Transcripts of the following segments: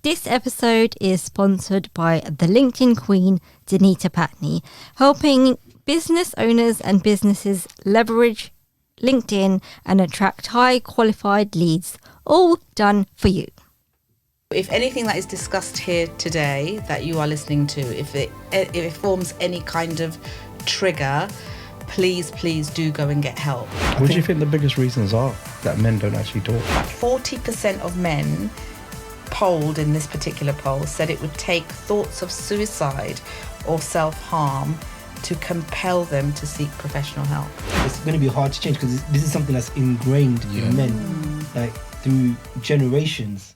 This episode is sponsored by the LinkedIn Queen, Danita Patney, helping business owners and businesses leverage LinkedIn and attract high qualified leads, all done for you. If anything that is discussed here today that you are listening to, if it forms any kind of trigger, please do go and get help. What do you think the biggest reasons are that men don't actually talk? 40% of men polled in this particular poll said it would take thoughts of suicide or self-harm to compel them to seek professional help. It's going to be hard to change because this is something that's ingrained in men, like through generations.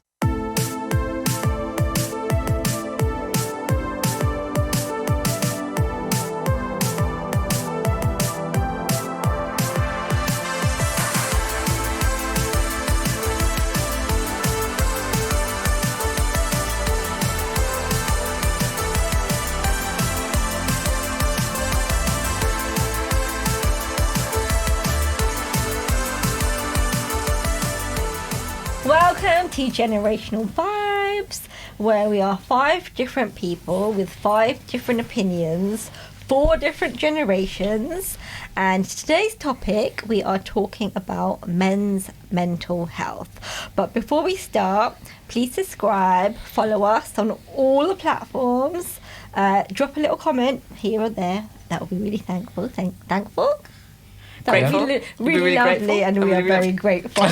Welcome to Generational Vibes, where we are 5 different people with 5 different opinions, 4 different generations, and today's topic we are talking about men's mental health. But before we start, please subscribe, follow us on all the platforms, drop a little comment here or there. That would be really thankful. Thankful? That would be really lovely, grateful. and we are very grateful.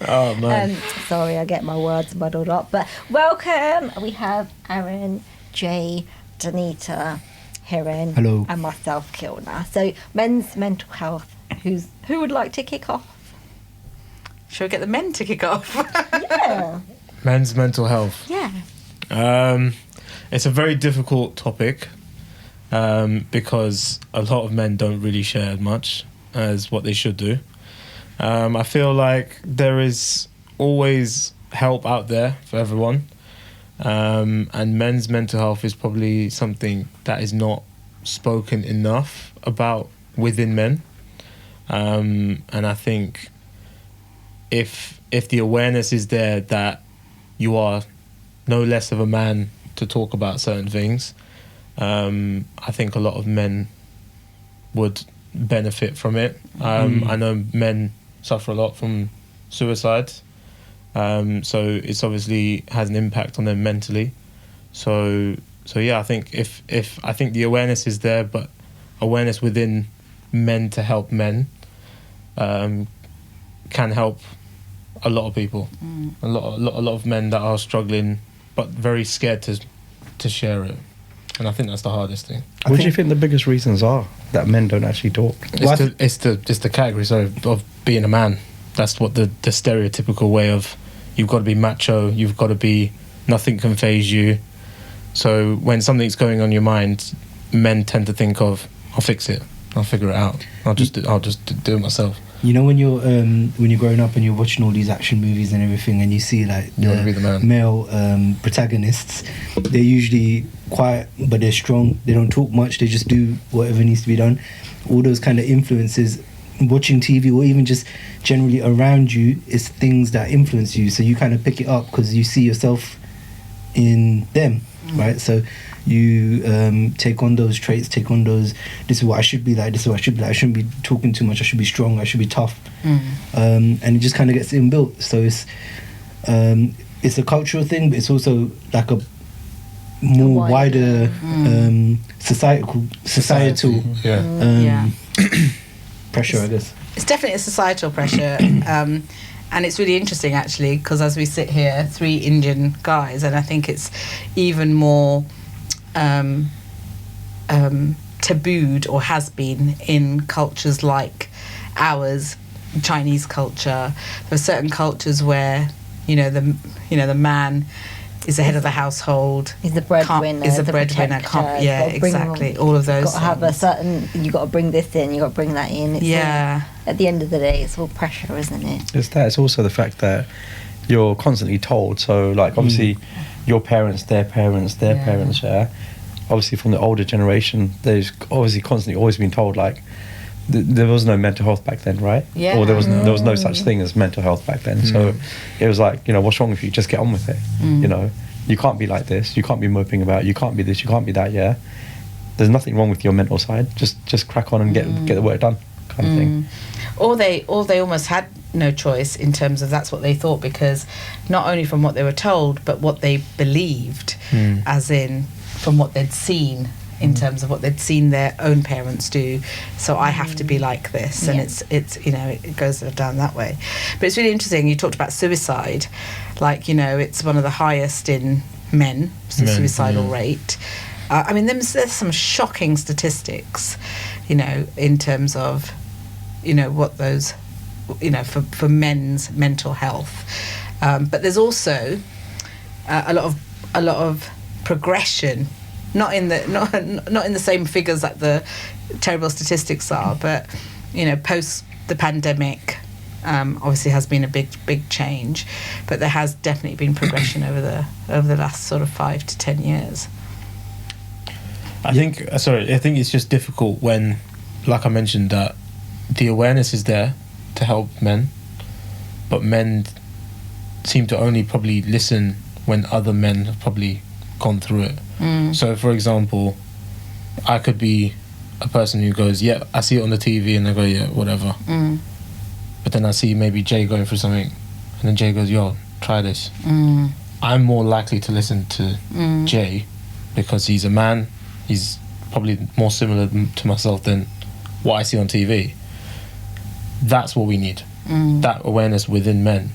Oh man. Sorry, I get my words muddled up. But welcome. We have Heren, Jay, Danita, Heren, Hello. and myself, Khilna. So, men's mental health. Who would like to kick off? Shall we get the men to kick off? Yeah. Men's mental health. Yeah. It's a very difficult topic because a lot of men don't really share much as what they should do. I feel like there is always help out there for everyone, and men's mental health is probably something that is not spoken enough about within men, and I think if the awareness is there that you are no less of a man to talk about certain things, I think a lot of men would benefit from it. I know men suffer a lot from suicide, so it's obviously has an impact on them mentally. So yeah, I think if I think the awareness is there, but awareness within men to help men can help a lot of people. A lot of men that are struggling but very scared to share it, and I think that's the hardest thing. What do you think the biggest reasons are that men don't actually talk? It's the category of being a man. That's what the stereotypical way of, you've got to be macho, you've got to be, nothing can faze you. So when something's going on in your mind, men tend to think of, I'll fix it, I'll figure it out, I'll just do it myself. You know, when you're growing up and you're watching all these action movies and everything, and you see like You want to be the man. male protagonists, they're usually quiet, but they're strong. They don't talk much. They just do whatever needs to be done. All those kind of influences, watching TV or even just generally around you, is things that influence you. So you kind of pick it up because you see yourself in them, right? So you take on those traits, take on those, this is what I should be like, this is what I should be like, I shouldn't be talking too much, I should be strong, I should be tough. And it just kind of gets inbuilt. So it's a cultural thing, but it's also like a more wider societal pressure, I guess. It's definitely a societal pressure, and it's really interesting actually, because as we sit here, 3 Indian guys, and I think it's even more tabooed, or has been, in cultures like ours, Chinese culture. There are certain cultures where the man is the head of the household. He's the breadwinner. Is the breadwinner. Exactly. All of those. You've got to have a certain. You got to bring this in. You got to bring that in. At the end of the day, it's all pressure, isn't it? It's that. It's also the fact that you're constantly told. So, like, obviously, your parents, their parents, obviously, from the older generation, there's obviously constantly always been told, like, there was no mental health back then, right? Yeah. Or there was no such thing as mental health back then. So it was like, what's wrong with you? Just get on with it. You can't be like this. You can't be moping about. You can't be this. You can't be that. Yeah. There's nothing wrong with your mental side. Just crack on and get the work done, kind of thing. Or they almost had no choice in terms of that's what they thought, because not only from what they were told, but what they believed, as in from what they'd seen in terms of what they'd seen their own parents do. So I have to be like this, and it's it goes down that way. But it's really interesting. You talked about suicide, like it's one of the highest in men, suicidal rate. I mean, there's some shocking statistics, in terms of what those for men's mental health, but there's also a lot of progression, not in the same figures that the terrible statistics are, but post the pandemic, obviously has been a big change, but there has definitely been progression over the last sort of 5 to 10 years. I think it's just difficult when, like I mentioned, that the awareness is there to help men, but men seem to only probably listen when other men have probably gone through it. So, for example, I could be a person who goes, yeah, I see it on the TV, and I go, yeah, whatever. But then I see maybe Jay going through something, and then Jay goes, yo, try this. I'm more likely to listen to Jay because he's a man. He's probably more similar to myself than what I see on TV. That's what we need. That awareness within men,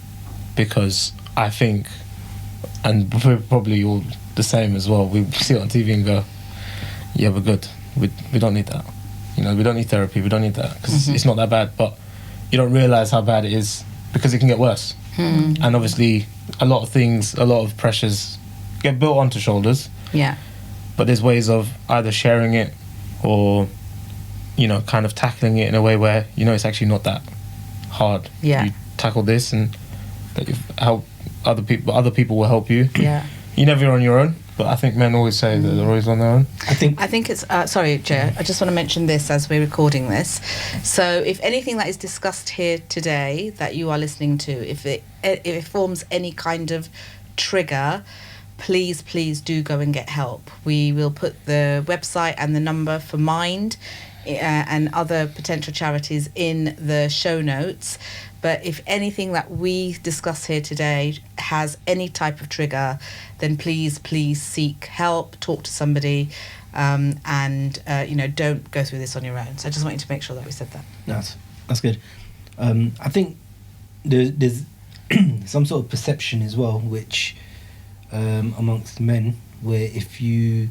because I think, and we're probably all the same as well, we see it on TV and go, yeah, we're good. We don't need that. We don't need therapy. We don't need that because it's not that bad. But you don't realise how bad it is because it can get worse. And obviously, a lot of pressures get built onto shoulders. Yeah. But there's ways of either sharing it or, kind of tackling it in a way where, it's actually not that hard. Yeah. You tackle this and that you help other people. Other people will help you. Yeah. You're never on your own. But I think men always say that they're always on their own. I think it's... sorry, Jay, I just want to mention this as we're recording this. So if anything that is discussed here today that you are listening to, if it forms any kind of trigger, please do go and get help. We will put the website and the number for Mind and other potential charities in the show notes. But if anything that we discuss here today has any type of trigger, then please seek help, talk to somebody, and don't go through this on your own. So I just wanted to make sure that we said that. That's good. I think there's some sort of perception as well, which amongst men, where if you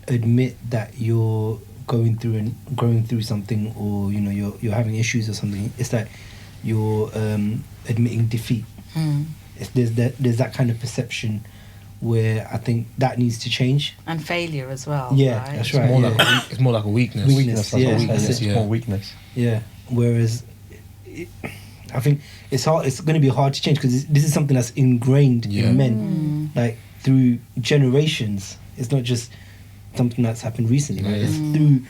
admit that you're going through something, or you're having issues or something, it's that you're admitting defeat. There's that kind of perception where I think that needs to change. And failure as well. Yeah, right? that's right. It's more like a weakness. It's more weakness. Yeah. Whereas I think it's hard. It's going to be hard to change because this is something that's ingrained in men, like through generations. It's not just something that's happened recently, right? It's through,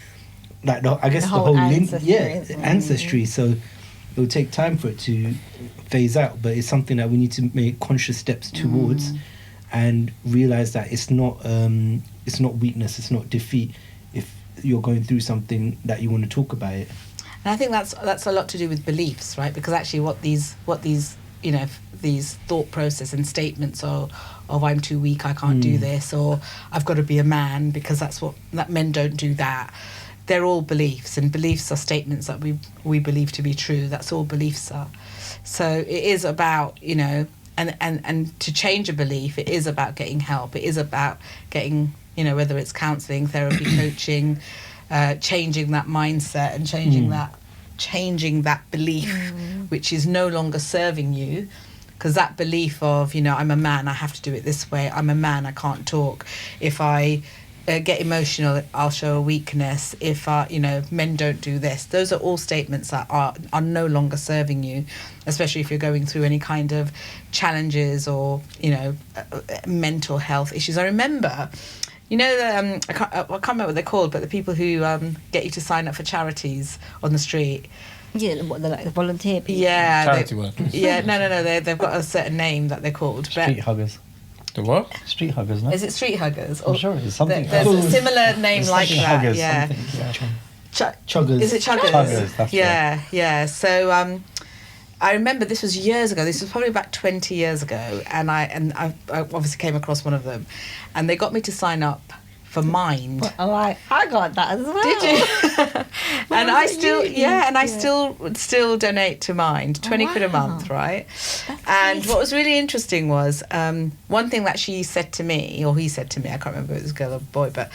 like, the whole ancestry. So it will take time for it to phase out, but it's something that we need to make conscious steps towards, and realize that it's not weakness, it's not defeat if you're going through something that you want to talk about it. And I think that's a lot to do with beliefs, right? Because actually what these these thought process and statements of I'm too weak, I can't do this, or I've got to be a man because that men don't do that. They're all beliefs, and beliefs are statements that we believe to be true. That's all beliefs are. So it is about, and to change a belief, it is about getting help. It is about getting, whether it's counselling, therapy, coaching, changing that mindset and changing that belief, which is no longer serving you. Because that belief of, I'm a man, I have to do it this way. I'm a man, I can't talk. If I get emotional, I'll show a weakness. If men don't do this. Those are all statements that are no longer serving you, especially if you're going through any kind of challenges or mental health issues. I remember You know, I can't remember what they're called, but the people who get you to sign up for charities on the street. Yeah, what they're like the volunteer people. Yeah, Charity workers. Yeah, no. They've got a certain name that they're called. Street huggers. The what? Street huggers, no? Is it street huggers? I'm sure it's something. There's a similar name It's like something that. huggers, Yeah. something, yeah. Chuggers. Is it chuggers? Chuggers, that's yeah. So I remember this was years ago. This was probably about 20 years ago, and I obviously came across one of them, and they got me to sign up for Mind. Well, I got that as well. Did you? And I still, I still donate to Mind, 20 quid a Wow. month, right? That's And amazing. what was really interesting was one thing that she said to me, or he said to me, I can't remember if it was a girl or boy, but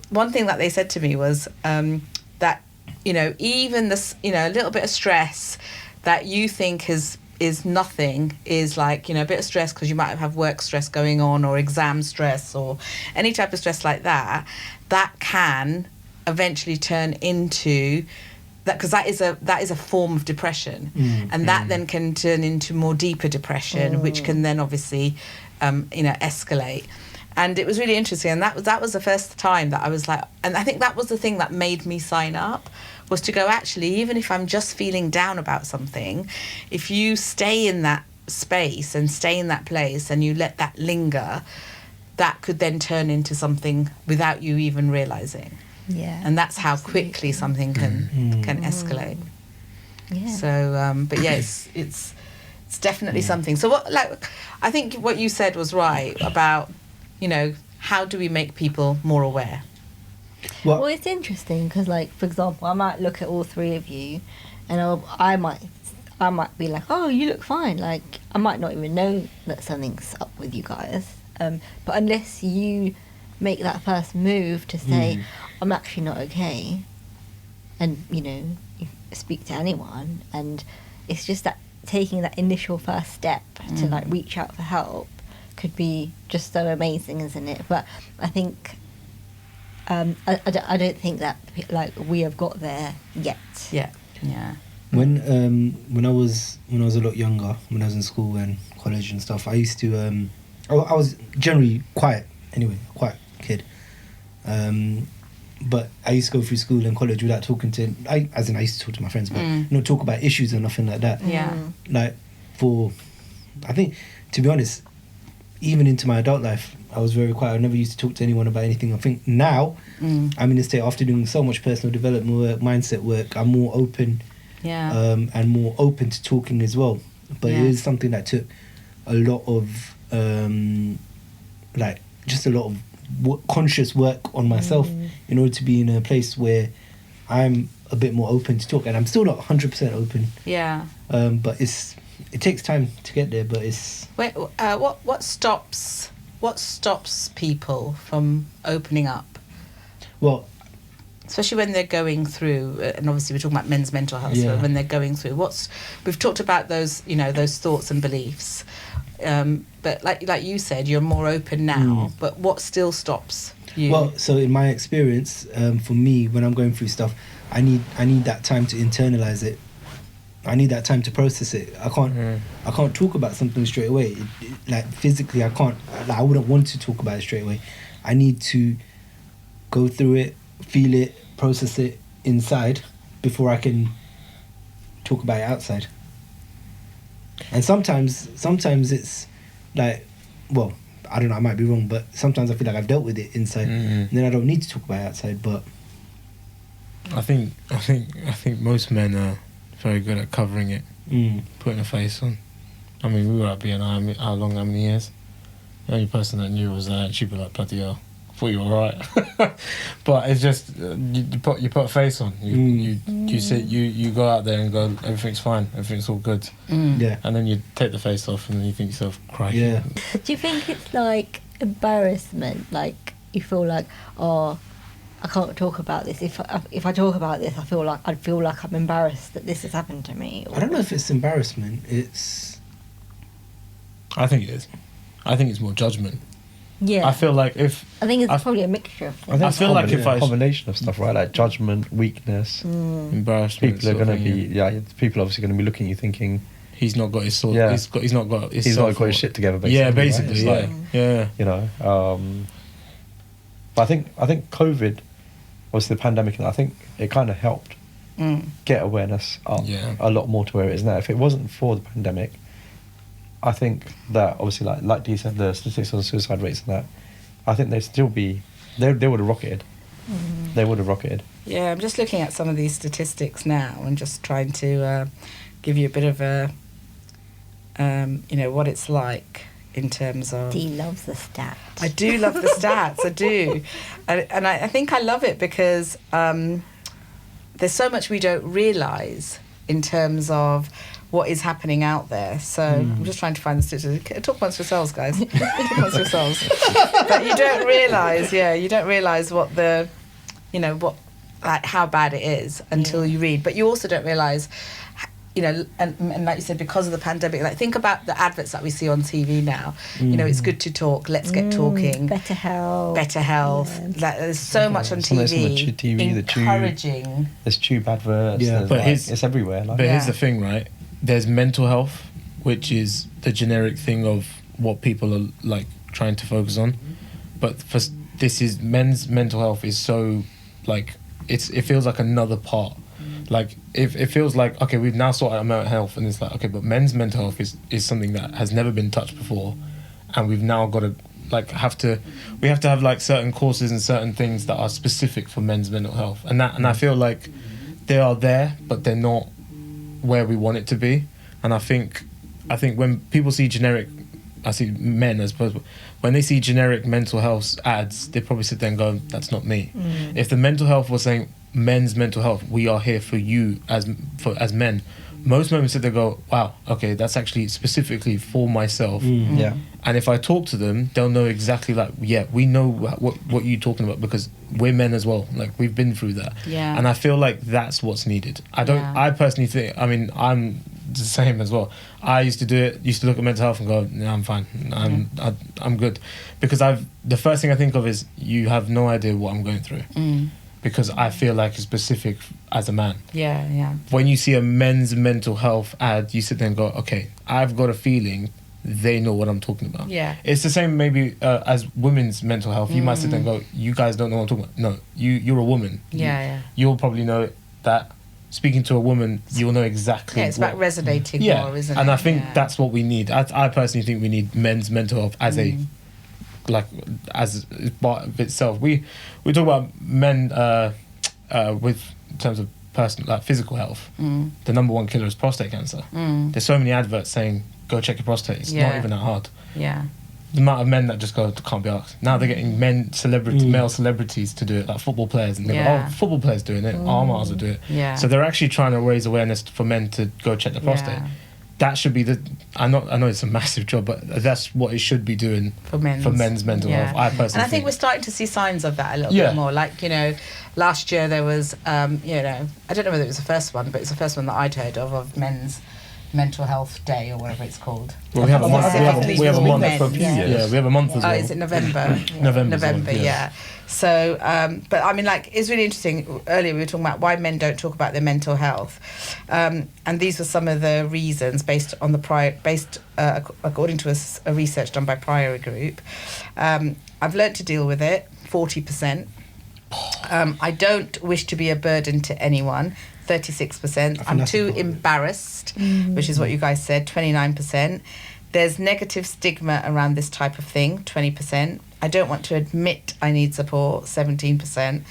one thing that they said to me was that, you know, even this, you know, a little bit of stress that you think is nothing is like, you know, a bit of stress because you might have work stress going on or exam stress or any type of stress like that, that can eventually turn into that, because that is a form of depression, and that then can turn into more deeper depression, which can then obviously you know, escalate. And it was really interesting, and that was the first time that I was like, and I think that was the thing that made me sign up, was to go, actually, even if I'm just feeling down about something, if you stay in that space and stay in that place and you let that linger, that could then turn into something without you even realizing. Yeah. And that's how quickly something can escalate. Yeah. So, but yeah, it's definitely something. So what, like, I think what you said was right about, you know, how do we make people more aware? Well, it's interesting because, like, for example, I might look at all three of you, and I might be like, "Oh, you look fine." Like, I might not even know that something's up with you guys. But unless you make that first move to say, "I'm actually not okay," and you know, you speak to anyone, and it's just that taking that initial first step to like reach out for help could be just so amazing, isn't it? But I think. I don't think that like we have got there yet. Yeah. When I was a lot younger, when I was in school and college and stuff, I used to I was generally quiet quiet kid. But I used to go through school and college without talking to I used to talk to my friends, but not talk about issues or nothing like that. Yeah. Like I think, to be honest, even into my adult life, I was very quiet. I never used to talk to anyone about anything. I think now, I'm in a state, after doing so much personal development work, mindset work, I'm more open, and more open to talking as well. But it is something that took a lot of, just a lot of conscious work on myself in order to be in a place where I'm a bit more open to talk. And I'm still not 100% open. Yeah. But it takes time to get there. But it's Wait, what stops people from opening up? well. Especially when they're going through, and obviously we're talking about men's mental health, Yeah. but when they're going through, we've talked about those, you know, those thoughts and beliefs, but like you said, you're more open now, but what still stops you? Well, so in my experience, for me, when I'm going through stuff, I need that time to internalize it. I need that time to process it. I can't talk about something straight away. Like physically, I can't. Like, I wouldn't want to talk about it straight away. I need to go through it, feel it, process it inside before I can talk about it outside. And sometimes it's like, well, I don't know, I might be wrong, but sometimes I feel like I've dealt with it inside, and then I don't need to talk about it outside. But I think most men are very good at covering it, putting a face on. I mean, we were at BNI, how many years? The only person that knew was that, she'd be like, bloody hell, I thought you were alright. But it's just, you put a face on. You sit, you go out there and go, everything's fine, everything's all good. yeah, And then you take the face off and then you think to yourself, crikey. yeah. Do you think it's like embarrassment? Like you feel like, oh, I can't talk about this. If I talk about this, I'd feel like I'm embarrassed that this has happened to me. I don't know if it's embarrassment. I think it is. I think it's more judgment. Yeah. I feel like if... I think it's probably a mixture of I things. think I it's feel like if I- combination of stuff, right? Like judgment, weakness. embarrassment... People are sort of going to thing, be, people are obviously going to be looking at you thinking, He's not got his sword. Yeah. He's not got his he's not got self-worth. his shit together, basically. Yeah, right? basically, It's yeah. like, Yeah. you know, But I think COVID, obviously the pandemic, and I think it kind of helped get awareness up a lot more to where it is now. If it wasn't for the pandemic, I think that obviously like Dee said, the statistics on suicide rates and that, I think they'd still be, they would have rocketed. They would have rocketed. Yeah, I'm just looking at some of these statistics now and just trying to give you a bit of a, what it's like in terms of... Dee loves the stats. I do love the stats, I do. And I think I love it because there's so much we don't realise in terms of what is happening out there. So I'm just trying to find the statistics. Talk amongst yourselves, guys. Talk amongst yourselves. But you don't realise what the, how bad it is until you read. But you also don't realise, and like you said, because of the pandemic, like think about the adverts that we see on TV now. It's good to talk. Let's get talking. Better health. Yeah. Like, there's so much on TV. Encouraging. There's tube adverts. Yeah. But it's everywhere. But here's the thing, right? There's mental health, which is the generic thing of what people are like trying to focus on. But this is men's mental health is so like it feels like another part. Like if it feels like, okay, we've now sorted out mental health, and it's like, okay, but men's mental health is something that has never been touched before, and we've now got to we have to have like certain courses and certain things that are specific for men's mental health, and I feel like they are there, but they're not where we want it to be. And I think when people see generic, I see men as opposed, when they see generic mental health ads, they probably sit there and go, that's not me. If the mental health was saying men's mental health, we are here for you as men, most men would sit there and go, wow, okay, that's actually specifically for myself. Yeah. And if I talk to them, they'll know exactly we know what you're talking about, because we're men as well. Like, we've been through that. Yeah. And I feel like that's what's needed. I personally think, I'm the same as well. I used to do it, used to look at mental health and go, no, I'm fine. I'm good. Because the first thing I think of is, you have no idea what I'm going through. Because I feel like it's specific as a man. Yeah. When you see a men's mental health ad, you sit there and go, okay, I've got a feeling they know what I'm talking about. Yeah. It's the same maybe as women's mental health. You might sit there and go, you guys don't know what I'm talking about. No, you're a woman. Yeah. You'll probably know that speaking to a woman, you'll know exactly. Yeah, it's about resonating more, isn't it? And I think that's what we need. I personally think we need men's mental health as as part of itself. We talk about men with in terms of physical health. The number one killer is prostate cancer. There's so many adverts saying, go check your prostate. It's not even that hard. Yeah. The amount of men that just go, can't be asked. Now they're getting male celebrities to do it, like football players, and they go, football players doing it, our miles will do it. Yeah. So they're actually trying to raise awareness for men to go check their prostate. Yeah. That should be I know it's a massive job, but that's what it should be doing for men's mental health. I personally and I think we're starting to see signs of that a little bit more. Like, last year there was, I don't know whether it was the first one, but it's the first one that I'd heard of men's mental health day or whatever it's called. Well, we have a month. We have a month. Yeah, we have a month as well. Oh, is it November? November, yeah. So, but I mean, it's really interesting. Earlier we were talking about why men don't talk about their mental health, and these were some of the reasons based on according to a research done by Priory Group. I've learnt to deal with it. 40%. I don't wish to be a burden to anyone. 36%. I'm too embarrassed, which is what you guys said. 29%. There's negative stigma around this type of thing. 20%. I don't want to admit I need support. 17%.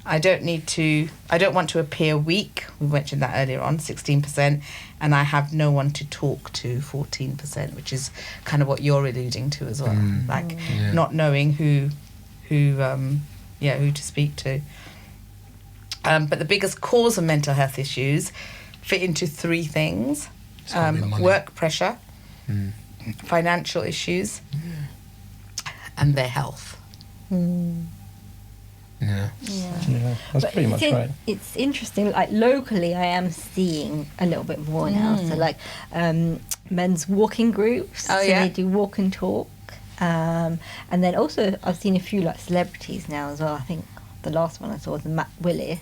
I don't want to appear weak. We mentioned that earlier on. 16%. And I have no one to talk to. 14%, which is kind of what you're alluding to as well. Not knowing who to speak to. But the biggest cause of mental health issues fit into three things: work pressure, financial issues, and their health. Yeah, that's pretty much right. It's interesting. Like, locally, I am seeing a little bit more now. So, men's walking groups. Oh, so yeah. they do walk and talk. And then also, I've seen a few celebrities now as well. I think the last one I saw was Matt Willis.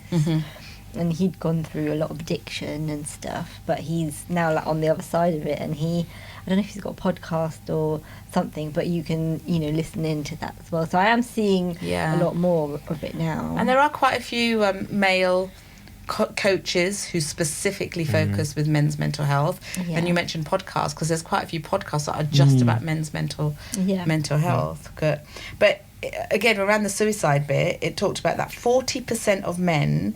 and he'd gone through a lot of addiction and stuff, but he's now like on the other side of it, and I don't know if he's got a podcast or something, but you can, listen into that as well. So I am seeing Yeah. a lot more of it now. And there are quite a few male coaches who specifically focus with men's mental health. Yeah. And you mentioned podcasts, because there's quite a few podcasts that are just about men's mental health. Good. But again, around the suicide bit, it talked about that 40% of men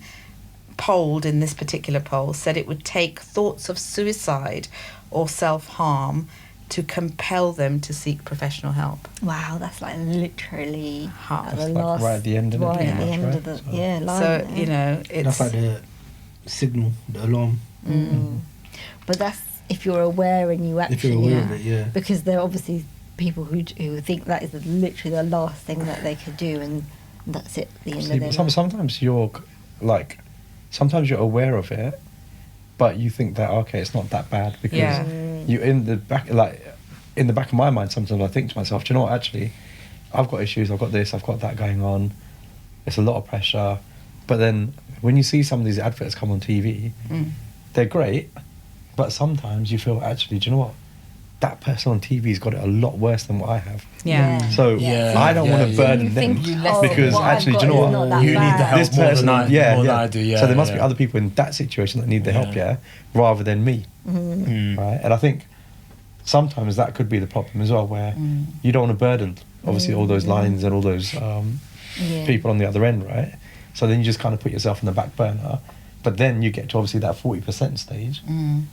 polled in this particular poll said it would take thoughts of suicide or self-harm to compel them to seek professional help. Wow, that's like literally Hard. at the That's like last, right at the end of it, right pretty at the much, end right? of the So- line. So, there. it's... That's like the signal, the alarm. But that's if you're aware and you actually, If you're aware of it, yeah. because there are obviously people who think that is literally the last thing that they could do, and that's it. At the end See, of their but life. sometimes you're like, sometimes you're aware of it, but you think that okay, it's not that bad because Yeah. you in the back of my mind. Sometimes I think to myself, do you know what? Actually, I've got issues. I've got this. I've got that going on. It's a lot of pressure. But then when you see some of these adverts come on TV, they're great. But sometimes you feel actually, do you know what? That person on TV's got it a lot worse than what I have. Yeah. So Yeah. I don't want to Yeah. burden You them think, because what I've actually, got do you know is what? not that You need the bad. help This more person, than I, yeah, more yeah. than I do. Yeah. So there must be yeah. other people in that situation that need the help, Yeah. rather than me, Mm. right? And I think sometimes that could be the problem as well, where you don't want to burden obviously all those lines and all those Yeah. people on the other end, right? So then you just kind of put yourself on the back burner, but then you get to obviously that 40% stage, and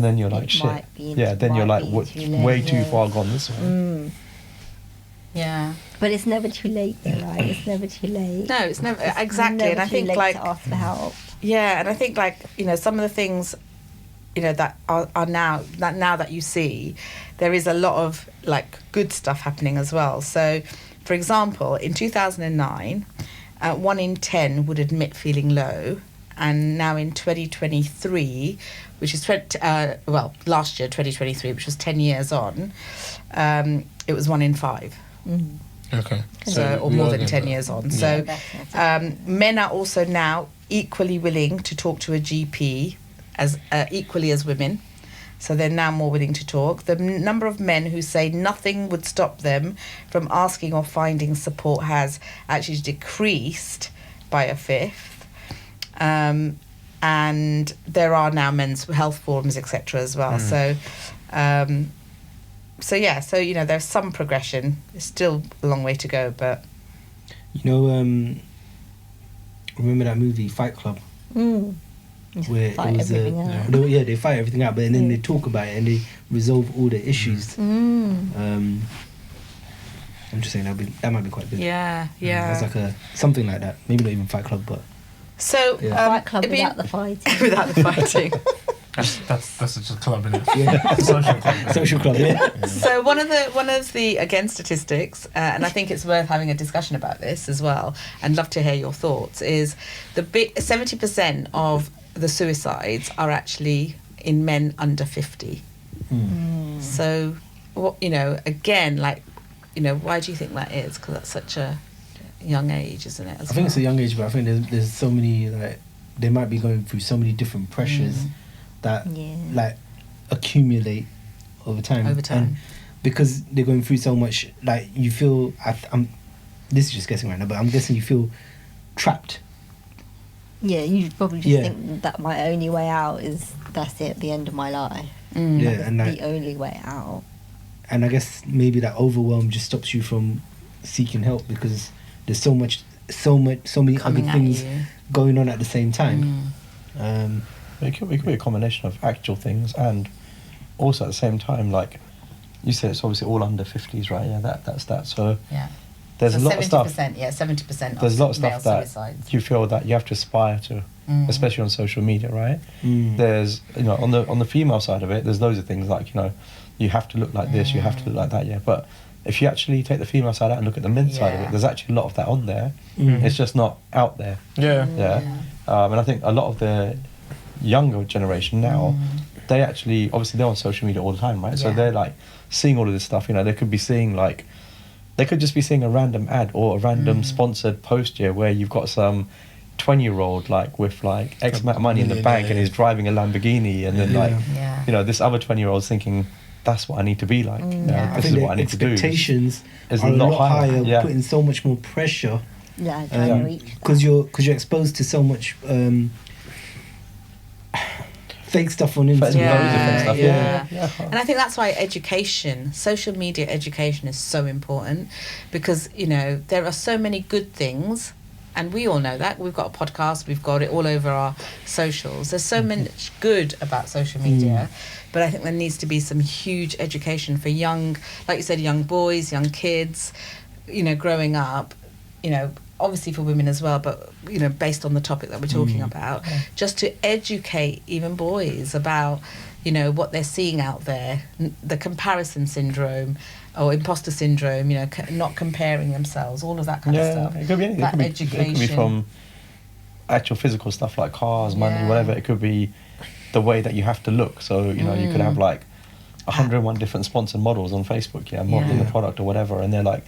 then you're like, shit, then you're like way too far gone this way. Yeah. But it's never too late, right? It's never too late. No, it's never... It's exactly. never And I too think, late like... to ask for help. Yeah, and I think some of the things, that are now that you see, there is a lot of good stuff happening as well. So, for example, in 2009, 1 in 10 would admit feeling low, and now in 2023, which is last year 2023, which was 10 years on, it was 1 in 5. Okay. So, or we more are than getting 10 better. years on. Yeah. So, Definitely. men are also now equally willing to talk to a GP as equally as women. So they're now more willing to talk. The number of men who say nothing would stop them from asking or finding support has actually decreased by a fifth. And there are now men's health forums, etc. as well. So there's some progression. It's still a long way to go, but... Remember that movie Fight Club? Where Fight it was everything out. they fight everything out, but then they talk about it and they resolve all the issues. I'm just saying that might be quite good. Yeah. It's like something like that. Maybe not even Fight Club, but So, Yeah. Fight Club it'd be- without the fighting. without the fighting. That's just a club, innit? yeah, Social club. social club. Yeah. So one of the again statistics, and I think it's worth having a discussion about this as well, and love to hear your thoughts. Is 70% of the suicides are actually in men under 50. So, again, why do you think that is? Because that's such a young age, isn't it? I think it's a young age, but I think there's so many they might be going through so many different pressures that accumulate over time. And because they're going through so much, you feel I'm. This is just guessing right now, but I'm guessing you feel trapped. Yeah, you probably just think that my only way out is that's it, the end of my life. Yeah, and The only way out. and I guess maybe that overwhelm just stops you from seeking help because there's so many Coming other at things you. going on at the same time. It could be a combination of actual things and also at the same time, like you said, it's obviously all under 50s, right? Yeah, that's that. So Yeah. there's So a lot of stuff. 70% There's a lot of male stuff that suicides. you feel that you have to aspire to, especially on social media, right? There's on the female side of it, there's loads of things like you have to look like this, you have to look like that, yeah. But if you actually take the female side out and look at the men's side of Yeah. it, there's actually a lot of that on there. It's just not out there. Yeah. Yeah. And I think a lot of the younger generation now, they actually, obviously they're on social media all the time, right? So Yeah. they're like seeing all of this stuff, they could be seeing they could just be seeing a random ad or a random sponsored post here where you've got some, 20-year-old like with like X amount of money in the bank and he's driving a Lamborghini, and then like Yeah. you know, this other 20-year-old's thinking that's what I need to be like. You know, Yeah. I this think is the what I need to do. expectations Is are a lot higher, Yeah. putting so much more pressure Yeah, trying to reach. because you're exposed to so much fake stuff on Instagram. Yeah, Yeah. yeah. And I think that's why education, social media education, is so important, because you know there are so many good things, and we all know that. We've got a podcast, we've got it all over our socials. There's so much good about social media, but I think there needs to be some huge education for young, like you said, young boys, young kids, you know, growing up, you know, obviously for women as well, but you know, based on the topic that we're talking about, just to educate even boys about, you know, what they're seeing out there, the comparison syndrome or imposter syndrome, you know, not comparing themselves, all of that kind of stuff. It could be anything. That It could be education. from actual physical stuff like cars, money, Yeah. whatever. It could be the way that you have to look. So, you know, you could have like 101 different sponsored models on Facebook, modeling the product or whatever, and they're like,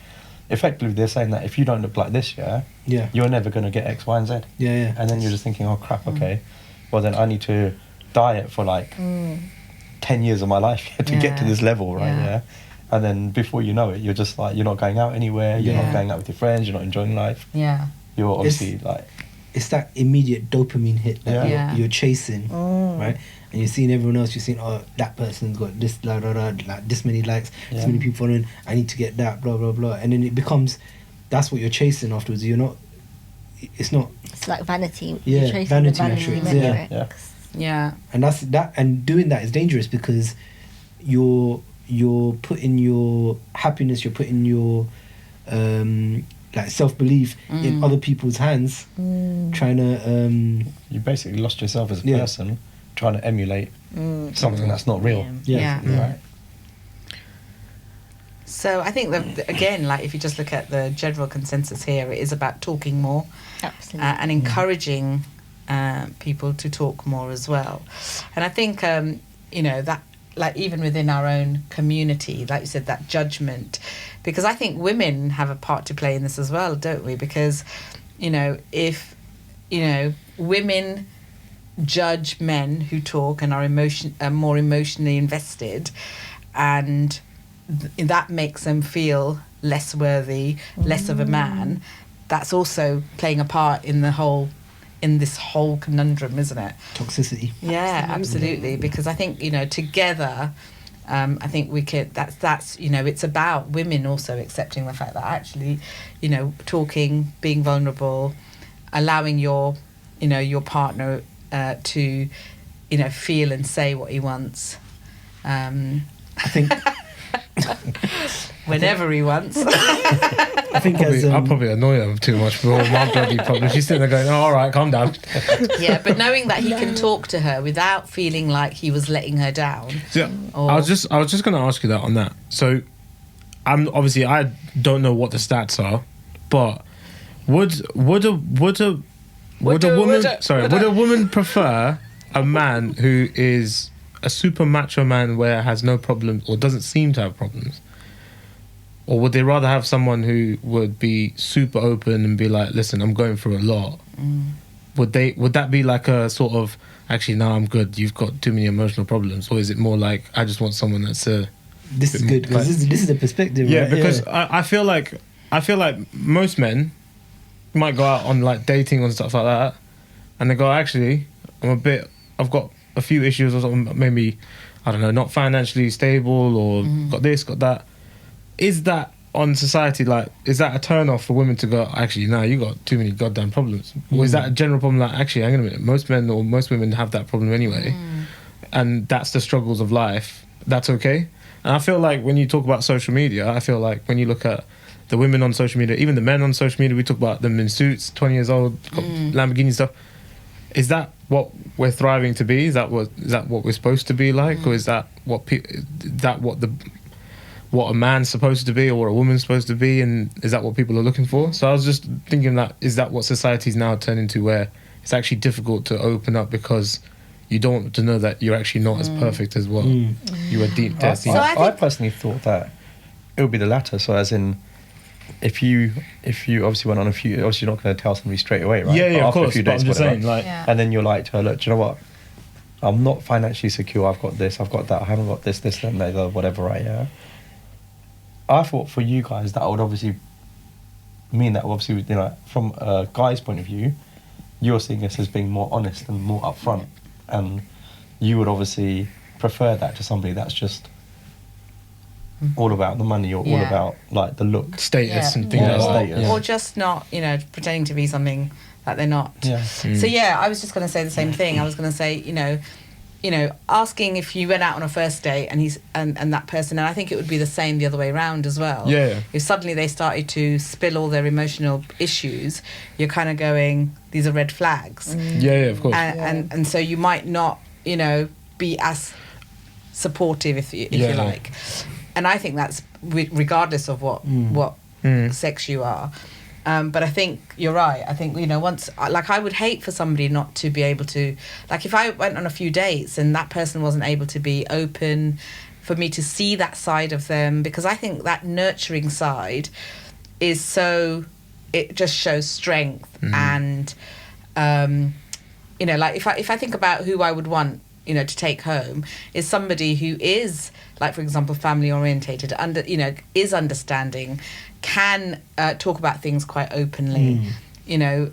effectively they're saying that if you don't look like this, you're never going to get X, Y, and Z. Yeah. And then you're just thinking, oh crap, okay, well then I need to diet for like 10 years of my life to get to this level, right? Yeah. Yeah. And then before you know it, you're just like, you're not going out anywhere, you're not going out with your friends, you're not enjoying life. Yeah. You're obviously like... It's that immediate dopamine hit that Yeah. you're chasing, right? And you're seeing everyone else. You're seeing, oh, that person's got this, blah, blah, blah, like this many likes, this many people following. I need to get that, blah, blah, blah. And then it becomes, that's what you're chasing afterwards. You're not. It's not. It's like vanity. Yeah, You're chasing vanity the vanity metrics, metrics. yeah. Yeah. And that's that. And doing that is dangerous because you're putting your happiness, you're putting your like self-belief in other people's hands, trying to You basically lost yourself as a person trying to emulate something that's not real. Yeah. Right? So I think that, again, like if you just look at the general consensus here, it is about talking more Absolutely. and encouraging people to talk more as well. And I think, you know, that like even within our own community, like you said, that judgment, because I think women have a part to play in this as well, don't we? Because, you know, if, you know, women judge men who talk and are more emotionally invested, and that makes them feel less worthy, less of a man, that's also playing a part in this whole conundrum, isn't it? toxicity. Yeah, absolutely. Because I think, you know, together, I think we could. That's you know, it's about women also accepting the fact that actually, you know, talking, being vulnerable, allowing your partner to, you know, feel and say what he wants. I think. Whenever he wants. I think as I'll probably annoy her too much for all my bloody problems. She's sitting there going, oh, all right, calm down. Yeah, but knowing that he can talk to her without feeling like he was letting her down. Yeah, I was just going to ask you that on that. So, I don't know what the stats are, but would a woman prefer a man who is a super macho man where has no problems or doesn't seem to have problems? Or would they rather have someone who would be super open and be like, listen, I'm going through a lot? Would that be like a sort of, actually, no, I'm good, you've got too many emotional problems? Or is it more like, I just want someone that's this is good because this is the perspective. yeah, right? because I feel like most men might go out on like dating and stuff like that, and they go, actually, I've got a few issues or something, maybe, I don't know, not financially stable or got this, got that. Is that on society, like, is that a turn off for women to go, actually, no, you got too many goddamn problems? Or is that a general problem, like, actually, hang on a minute, most men or most women have that problem anyway, and that's the struggles of life, that's okay? And I feel like when you talk about social media, I feel like when you look at the women on social media, even the men on social media, we talk about them in suits, 20 years old, got Lamborghini stuff. Is that what we're thriving to be? Is that what we're supposed to be like? Or is that what what a man's supposed to be or what a woman's supposed to be, and is that what people are looking for? So I was just thinking, that is that what society's now turned into, where it's actually difficult to open up because you don't want to know that you're actually not as perfect as what you were deep there. I personally thought that it would be the latter. So as in, if you obviously went on a few, obviously you're not going to tell somebody straight away, right? Yeah, But of after course. a few But days, I'm just whatever, saying, like, Yeah. and then you're like to her, look, do you know what? I'm not financially secure. I've got this. I've got that. I haven't got this, and the other, whatever, right? Yeah. I thought for you guys that would obviously mean that obviously, you know, from a guy's point of view, you're seeing this as being more honest and more upfront, and you would obviously prefer that to somebody that's just all about the money or all Yeah. about like the look. status Yeah. and things Yeah, like that. status. Yeah. Or just not, you know, pretending to be something that they're not. Yeah. So yeah, I was just going to say the same thing. I was going to say, you know, asking if you went out on a first date and he's and that person, and I think it would be the same the other way around as well. Yeah. If suddenly they started to spill all their emotional issues, you're kind of going, these are red flags, Yeah, of course. and so you might not, you know, be as supportive if you Yeah. like. And I think that's regardless of what sex you are. But I think you're right. I think, you know, once, like, I would hate for somebody not to be able to, like, if I went on a few dates and that person wasn't able to be open, for me to see that side of them, because I think that nurturing side is so, it just shows strength. And, you know, like, if I think about who I would want, you know, to take home, is somebody who is, like, for example, family orientated, you know, is understanding, can talk about things quite openly, you know,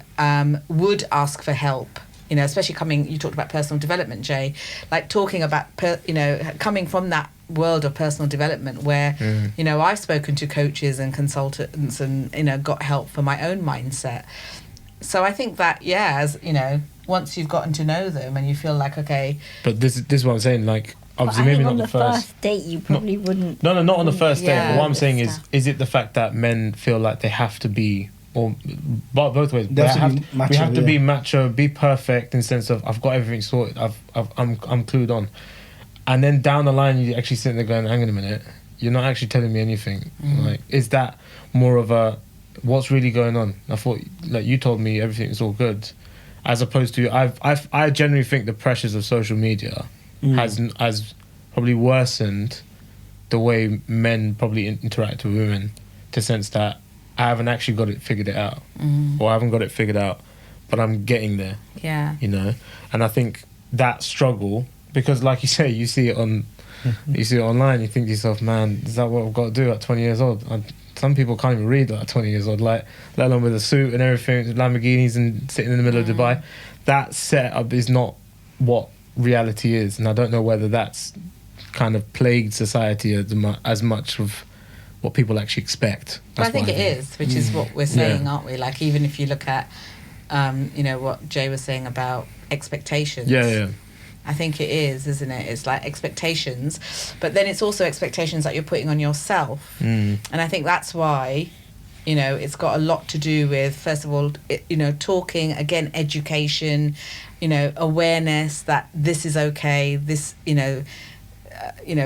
would ask for help, you know, especially you talked about personal development, Jay, like talking about, you know, coming from that world of personal development where, you know, I've spoken to coaches and consultants and, you know, got help for my own mindset. So I think that, yeah, as, you know, once you've gotten to know them and you feel like, okay. But this is what I'm saying, like, But obviously I maybe think not on the first. date you probably wouldn't. No, not on the first date. Yeah. But what I'm saying Understand. is it the fact that men feel like they have to be, or both ways, They have to be we have macho, to be yeah. macho, be perfect in the sense of I've got everything sorted, I'm clued on, and then down the line you actually sit there going, hang on a minute, you're not actually telling me anything. Like, is that more of a what's really going on? I thought, like, you told me everything's all good, as opposed to I generally think the pressures of social media has probably worsened the way men probably interact with women, to the sense that I haven't actually figured it out, or I haven't got it figured out, but I'm getting there, Yeah. you know. And I think that struggle, because like you say, you see it online, you think to yourself, man, is that what I've got to do at 20 years old? Some people can't even read at 20 years old, like, let alone with a suit and everything, Lamborghinis and sitting in the middle of Dubai. That setup is not what reality is, and I don't know whether that's kind of plagued society as much of what people actually expect. But I That's what think it is, which is what we're saying, aren't we? Like, even if you look at, you know, what Jay was saying about expectations. Yeah. I think it is, isn't it? It's like expectations, but then it's also expectations that you're putting on yourself. And I think that's why, you know, it's got a lot to do with, first of all, you know, talking, again, education, you know, awareness that this is okay, this, you know,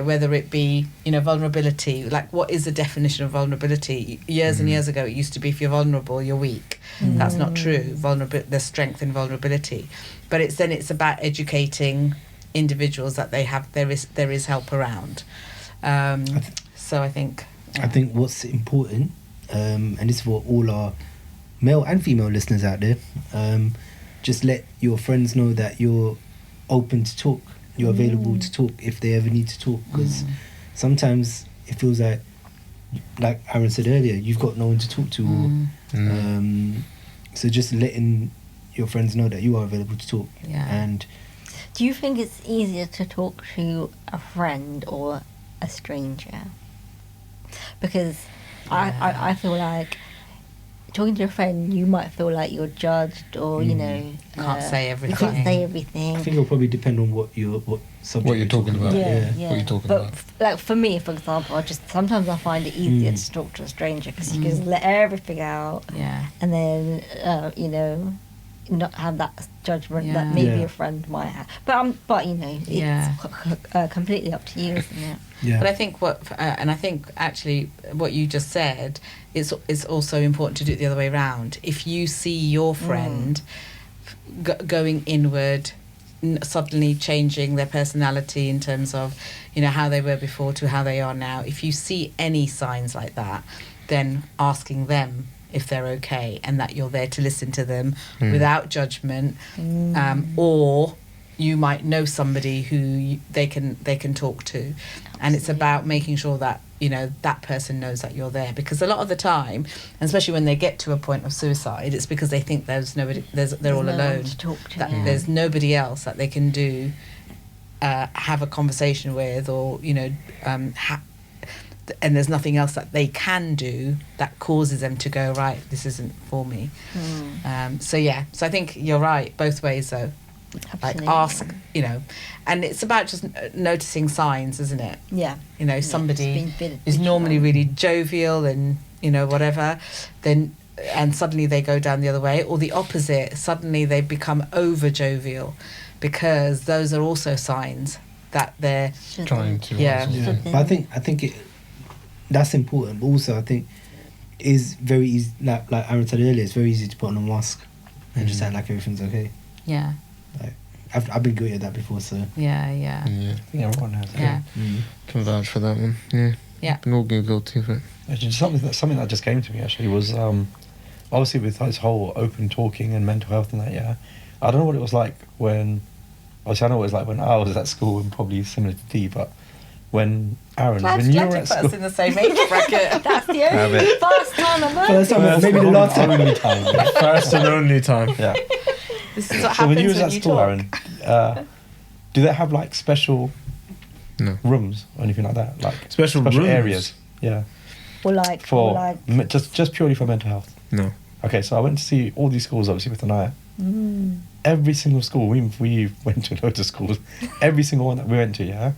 whether it be, you know, vulnerability, like, what is the definition of vulnerability? Years and years ago, it used to be, if you're vulnerable, you're weak. That's not true. There's strength in vulnerability. But it's about educating individuals that there is help around. So I think... I think what's important, and this is for all our male and female listeners out there, just let your friends know that you're open to talk. You're available to talk if they ever need to talk. Because sometimes it feels like Heren said earlier, you've got no one to talk to. So just letting your friends know that you are available to talk. Yeah. And Do you think it's easier to talk to a friend or a stranger? Because I feel like talking to a friend, you might feel like you're judged, or you know, Can't say You can't everything. say I everything. think it'll probably depend on what subject What you're talking about. Yeah, What yeah. you're talking but about. like for me, for example, sometimes I find it easier to talk to a stranger because you can just let everything out, Yeah. and then you know, not have that judgment that Yeah. maybe Yeah. a friend might have. But you know, it's Yeah. completely up to you, isn't it? Yeah. But I think and I think actually what you just said is also important to do it the other way around. If you see your friend going inward, suddenly changing their personality in terms of, you know, how they were before to how they are now, if you see any signs like that, then asking them if they're okay, and that you're there to listen to them without judgment, or you might know somebody who they can talk to, and it's about making sure that that person knows that you're there, because a lot of the time, and especially when they get to a point of suicide, it's because they think there's nobody, they're all no one alone, to talk to, that yeah. there's nobody else that they can do have a conversation with, or and there's nothing else that they can do that causes them to go, right, this isn't for me. So I think you're right both ways though. Absolutely. Like ask, and it's about just noticing signs, isn't it? Yeah. Somebody Just being is normally vigilant. really jovial and whatever, then and suddenly they go down the other way, or the opposite, suddenly they become over jovial, because those are also signs that they're Trying to. Yeah. Yeah, but I think that's important. But also, I think it is very easy. Like Aaron said earlier, it's very easy to put on a mask and just act like everything's okay. yeah. Like I've been guilty of that before, so Yeah. Yeah. I think everyone has. Yeah. Can vouch for that one. Yeah. Yeah. Been all guilty of it. Actually, something that just came to me actually was obviously with this whole open talking and mental health and that. Yeah, I don't know what it was like when. Obviously, I know what it was like when I was at school, and probably similar to Dee, but when Aaron, when you were at school, in the same age bracket. That's the Have only it. first time I've heard First time, this. maybe the last time. only time. Yeah. First and only time. Yeah. This is what So when happens you was when at you school, talk. Aaron, do they have like special No. rooms or anything like that? Like Special rooms? areas? Yeah. Or like, Just purely for mental health. No. Okay, so I went to see all these schools obviously with Anaya. Every single school, we went to loads of schools. Every single one that we went to, yeah,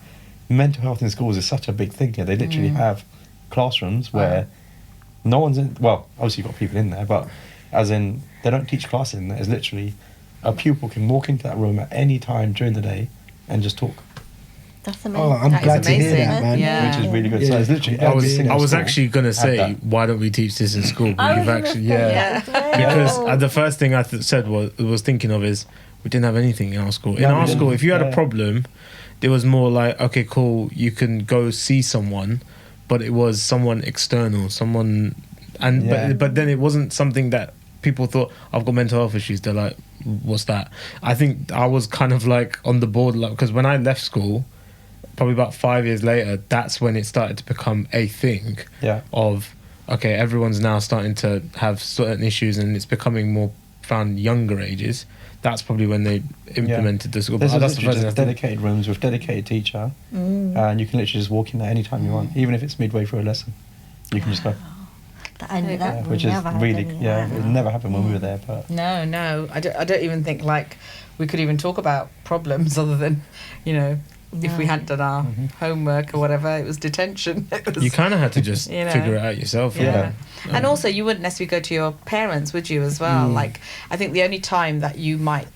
mental health in schools is such a big thing here. They literally have classrooms where no one's in. Well, obviously you've got people in there, but as in they don't teach classes in there. It's literally a pupil can walk into that room at any time during the day and just talk, That's amazing. Oh, I'm That is glad to hear amazing. that, man. Yeah. which is really good. So Yeah. it's literally I every was single school actually gonna had say, that. why don't we teach this in school? But I you've was actually, gonna say yeah. that as well. Because the first thing I said was thinking of is we didn't have anything in our school. In No, we our didn't. school, if you had Yeah. a problem, it was more like, okay, cool, you can go see someone, but it was someone external, someone, and Yeah. but then it wasn't something that people thought, I've got mental health issues. They're like, what's that? I think I was kind of like on the board, like, because when I left school, probably about 5 years later, that's when it started to become a thing Yeah. of, okay, everyone's now starting to have certain issues and it's becoming more found younger ages. That's probably when they implemented the school. There's But that's the literally first just thing I think. dedicated rooms with dedicated teacher, and you can literally just walk in there anytime you want, even if it's midway through a lesson. You can just go, That which is never had really, any of yeah, that. it never happened when we were there, but No, I don't even think like we could even talk about problems other than, if we No. hadn't done our homework or whatever, it was detention. It was, You kind of had to just You know. figure it out yourself. yeah. Yeah. And also, you wouldn't necessarily go to your parents, would you, as well? Like, I think the only time that you might,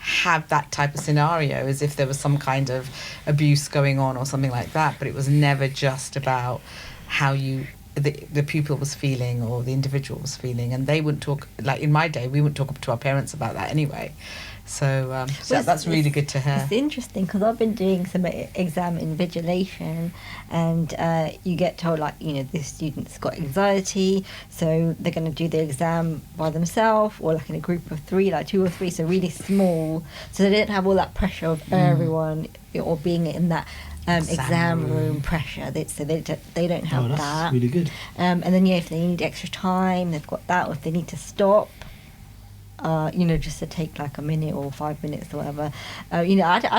have that type of scenario is if there was some kind of abuse going on or something like that. But it was never just about how the pupil was feeling or the individual was feeling. And they wouldn't talk, like in my day, we wouldn't talk to our parents about that anyway. So, Well, that's really good to hear. It's interesting because I've been doing some exam invigilation, and you get told this student's got anxiety, so they're going to do the exam by themselves or like in a group of three, like 2 or 3, so really small, so they don't have all that pressure of everyone or being in that exam room pressure. So they don't have Oh, that's that. really good. And then if they need extra time, they've got that, or if they need to stop. Just to take like a minute or 5 minutes or whatever. I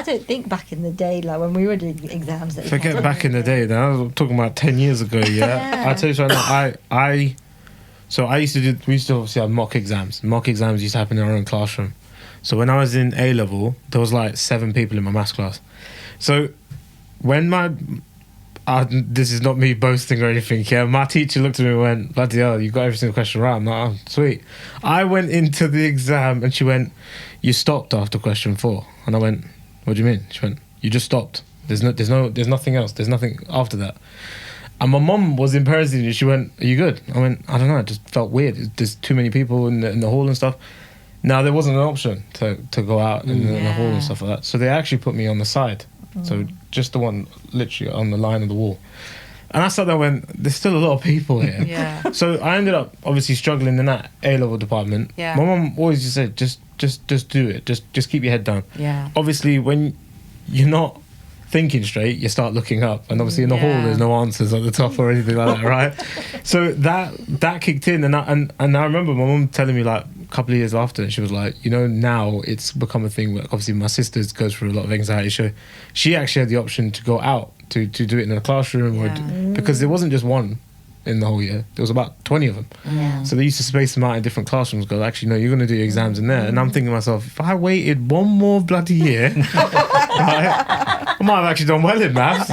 don't think back in the day, like when we were doing exams. That we Forget had back in the day. Now I'm talking about 10 years ago. Yeah, Yeah. I tell you right now. We used to obviously have mock exams. Mock exams used to happen in our own classroom. So when I was in A level, there was like 7 people in my maths class. So when this is not me boasting or anything, yeah, my teacher looked at me and went, bloody hell, you got every single question right. I'm like, oh, sweet. I went into the exam and she went, you stopped after question 4. And I went, what do you mean? She went, you just stopped. There's nothing else. There's nothing after that. And my mum was in Paris. She went, are you good? I went, I don't know. It just felt weird. There's too many people in the hall and stuff. Now, there wasn't an option to go out in the hall and stuff like that. So they actually put me on the side. So just the one literally on the line of the wall. And I sat there and went, there's still a lot of people here. Yeah. So I ended up obviously struggling in that A-level department. Yeah. My mum always just said, just do it. Just keep your head down. Yeah. Obviously, when you're not thinking straight, you start looking up. And obviously in the hall, Yeah. there's no answers at the top or anything like that, right? So that kicked in. And I remember my mum telling me like a couple of years after, and she was like, you know, now it's become a thing where obviously my sister goes through a lot of anxiety. So she actually had the option to go out to do it in a classroom because there wasn't just one in the whole year. There was about 20 of them. Yeah. So they used to space them out in different classrooms. Go, actually, no, you're going to do your exams in there. And I'm thinking to myself, if I waited one more bloody year, right, I might have actually done well in maths.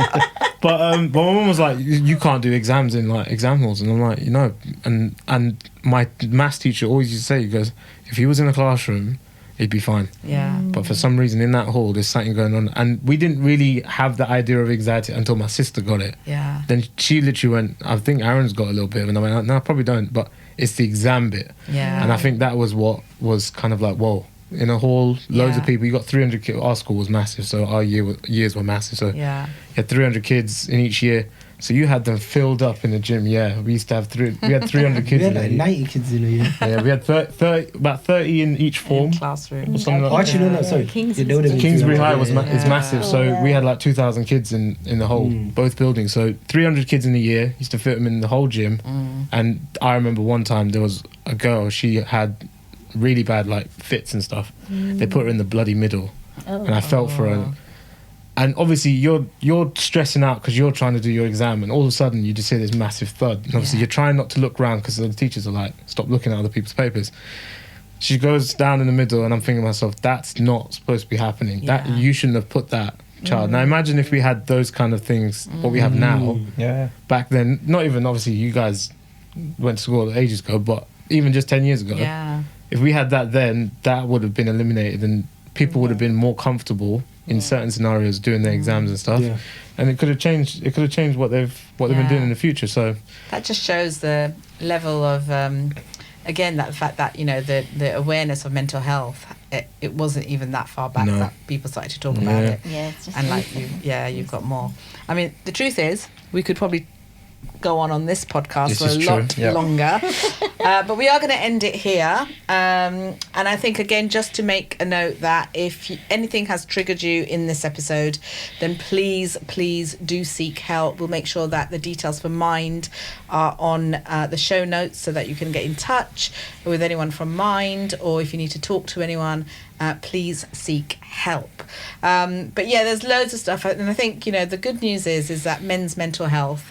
But my mum was like, you can't do exams in like exam halls. And I'm like, you know, and my maths teacher always used to say, he goes, if he was in a classroom, he'd be fine. Yeah. But for some reason in that hall, there's something going on. And we didn't really have the idea of anxiety until my sister got it. Yeah. Then she literally went, I think Aaron's got a little bit of it. And I went, no, I probably don't. But it's the exam bit. Yeah. And I think that was what was kind of like, whoa. In a hall, loads Yeah. of people. You got 300 kids. Our school was massive, so our years were massive. So Yeah. you had 300 kids in each year. So you had them filled up in the gym. Yeah, we used to have we had 300 We kids. had in like there. 90 kids in a year. Yeah, we had 30, about 30 in each form. Classroom. Or something Oh, like actually, no, Yeah. sorry. Kingsby's Yeah, there would have been Kingsbury 300, High was yeah. is massive, so Yeah. we had like 2,000 kids in the whole both buildings. So 300 kids in a year, used to fit them in the whole gym. And I remember one time there was a girl, she had really bad like fits and stuff. They put her in the bloody middle, and I felt for her. And obviously you're stressing out because you're trying to do your exam, and all of a sudden you just hear this massive thud. And obviously you're trying not to look around because the teachers are like, stop looking at other people's papers. She goes down in the middle, and I'm thinking to myself, that's not supposed to be happening. That Yeah. you shouldn't have put that child. Now imagine if we had those kind of things, what we have now. Yeah. Back then, not even obviously you guys went to school ages ago, but even just 10 years ago, Yeah. if we had that then, that would have been eliminated, and people would have been more comfortable in certain scenarios doing their exams and stuff. Yeah. And it could have changed what they've been Yeah. doing in the future. So That just shows the level of, again, that fact that, you know, the awareness of mental health, it wasn't even that far back No. that people started to talk about Yeah. it. Yeah, it's just And like recent. you've got more. I mean, the truth is, we could probably go on this podcast This for a is lot true. Yeah. longer, but we are going to end it here. And I think again, just to make a note that if anything has triggered you in this episode, then please do seek help. We'll make sure that the details for Mind are on the show notes so that you can get in touch with anyone from Mind, or if you need to talk to anyone, please seek help. But yeah, there's loads of stuff, and I think, you know, the good news is that men's mental health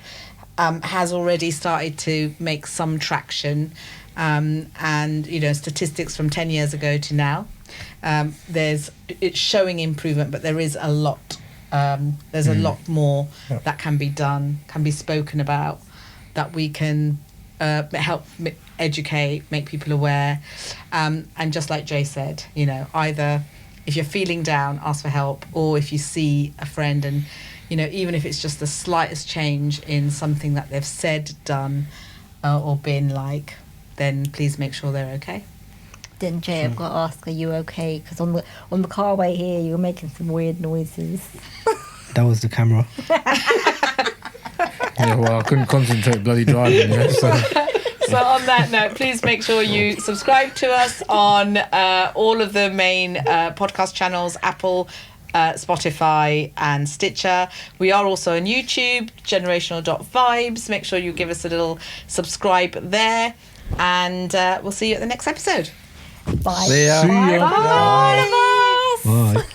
has already started to make some traction, and you know, statistics from 10 years ago to now, it's showing improvement, but there is a lot. There's a lot more that can be done, can be spoken about, that we can help educate, make people aware, and just like Jay said, you know, either if you're feeling down, ask for help, or if you see a friend and, you know, even if it's just the slightest change in something that they've said, done, or been like, then please make sure they're okay. Then Jay, I've got to ask, are you okay? Because on the car way here, you were making some weird noises. That was the camera. yeah, well, I couldn't concentrate bloody driving. Yeah, so. So on that note, please make sure you subscribe to us on all of the main podcast channels, Apple, Spotify and Stitcher. We are also on YouTube, generational.vibes. Make sure you give us a little subscribe there, and we'll see you at the next episode. Bye. See ya. See ya. Bye.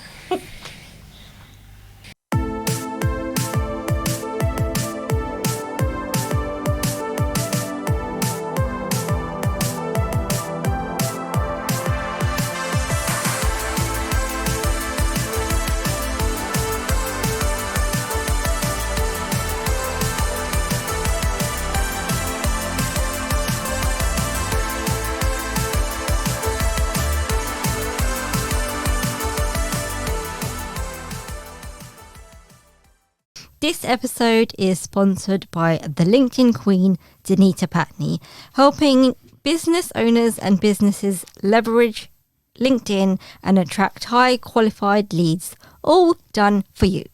This episode is sponsored by the LinkedIn Queen, Danita Patney, helping business owners and businesses leverage LinkedIn and attract high qualified leads, all done for you.